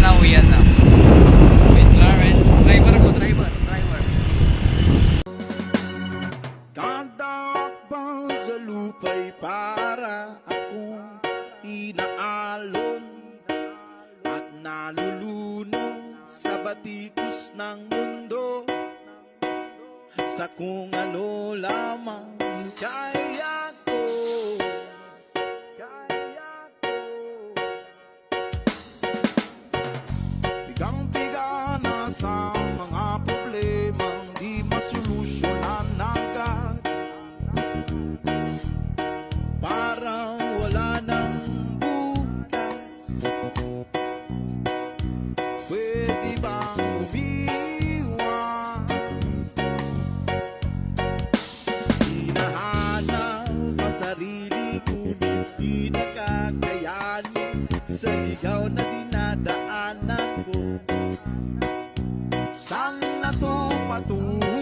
uwi na. With Clarence, driver ko, driver. Tatakbang sa lupa'y para akong inaalon at nalulunod sa batikos ng mundo, sa kung ano lamang kaya ko. Bigang-biga na sa mga problemang di masolusyonan agad, parang wala nang bukas. Pwede bang umiwas? Hinahanap ang sarili, ngunit di nakakayanin sa ligaw na dinadaanan ko. Saan na to patungo?